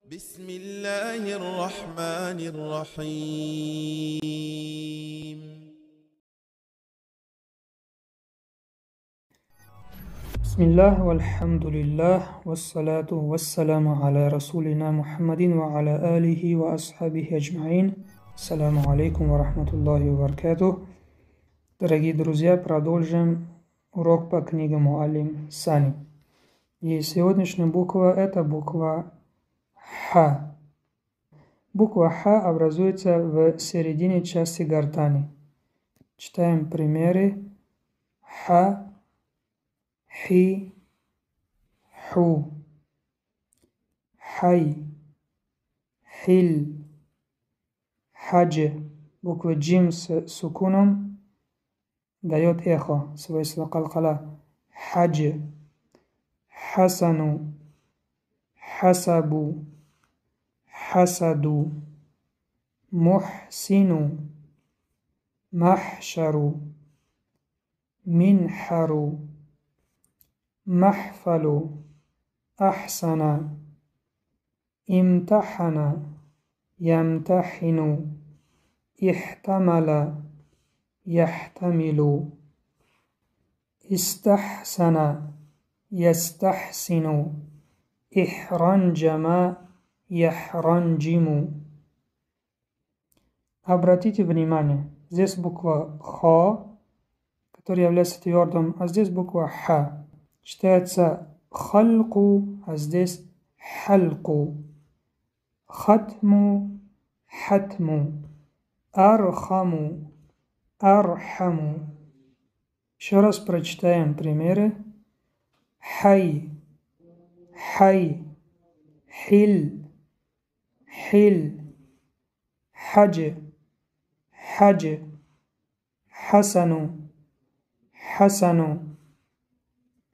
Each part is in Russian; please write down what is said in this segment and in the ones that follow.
بسم الله الرحمن الرحيم. بسم الله والحمد لله والصلاة والسلام على رسولنا محمد وعلى آله وأصحابه أجمعين. Ассаламу алейкум ва рахматуллахи ва баракатух. Дорогие друзья, продолжим урок по книге Муаллим Сани. И сегодняшняя буква – это буква Х. Буква Х образуется в середине части гортани. Читаем примеры. Х, Хи, Ху, Хай, Хил, Хадж. Буква Джим с сукуном дает эхо, свойство калкала. Хадж, Хасану, Хасабу, Хасаду, Мухсину, Махшару, Минхару, Махфалу, Ахсана, Имтахана, Ямтахину, Ихтамала, Яхтамилу, Истахсана, Ястахсину, Ихранджама, Яхранджиму. Обратите внимание, здесь буква Х, которая является твердым, а здесь буква Х. Читается Хальку, а здесь Хальку. Хатму, Хатму. Архаму, Архаму. Еще раз прочитаем примеры. Хай, Хай, Хил, Хил, Хадж, Хадж, Хасану, Хасану,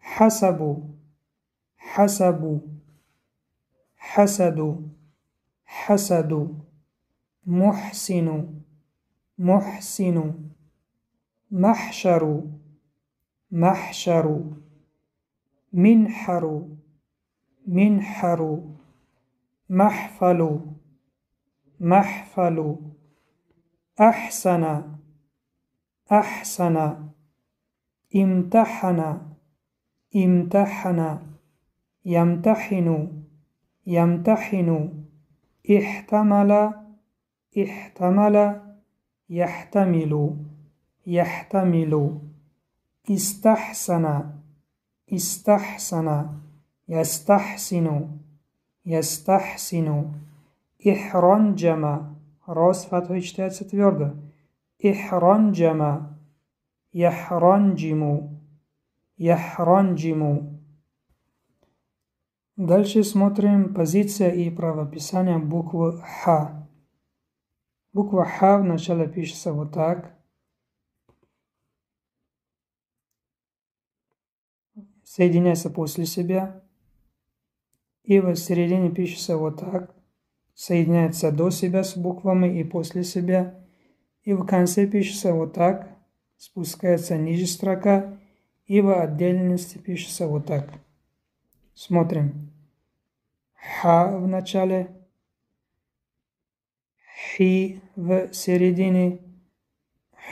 Хасабу, Хасабу, Хасаду, Хасаду, Мухсину, Мухсину, Махшару, Махшару, Минхару, Минхару, Махфалу, Махфалу, Ахсана, Ахсана, Имтахана, Имтахана, Ямтахину, Ямтахину, Ихтамала, Ихтамала, Яхтамилу, Яхтамилу, Истахсана, Истахсана, Ястахсину, Ястахсину, Ихранджама. Рос фатхой читается твердо. Ихранджама, Яхранджиму, Яхранджиму. Дальше смотрим позиция и правописание буквы Х. Буква Х вначале пишется вот так. Соединяется после себя. И в середине пишется вот так. Соединяется до себя с буквами и после себя. И в конце пишется вот так. Спускается ниже строка. И в отдельности пишется вот так. Смотрим. Х в начале. Хи в середине.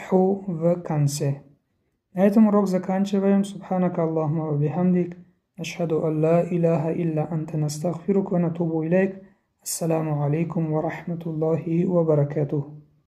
Ху в конце. На этом урок заканчиваем. Субханака Аллахума ва бихамдик. Ашхаду ан ла илаха илля анта настагфирука ва натубу илейк. Ассаламу алейкум ва рахматуллахи ва баракатух.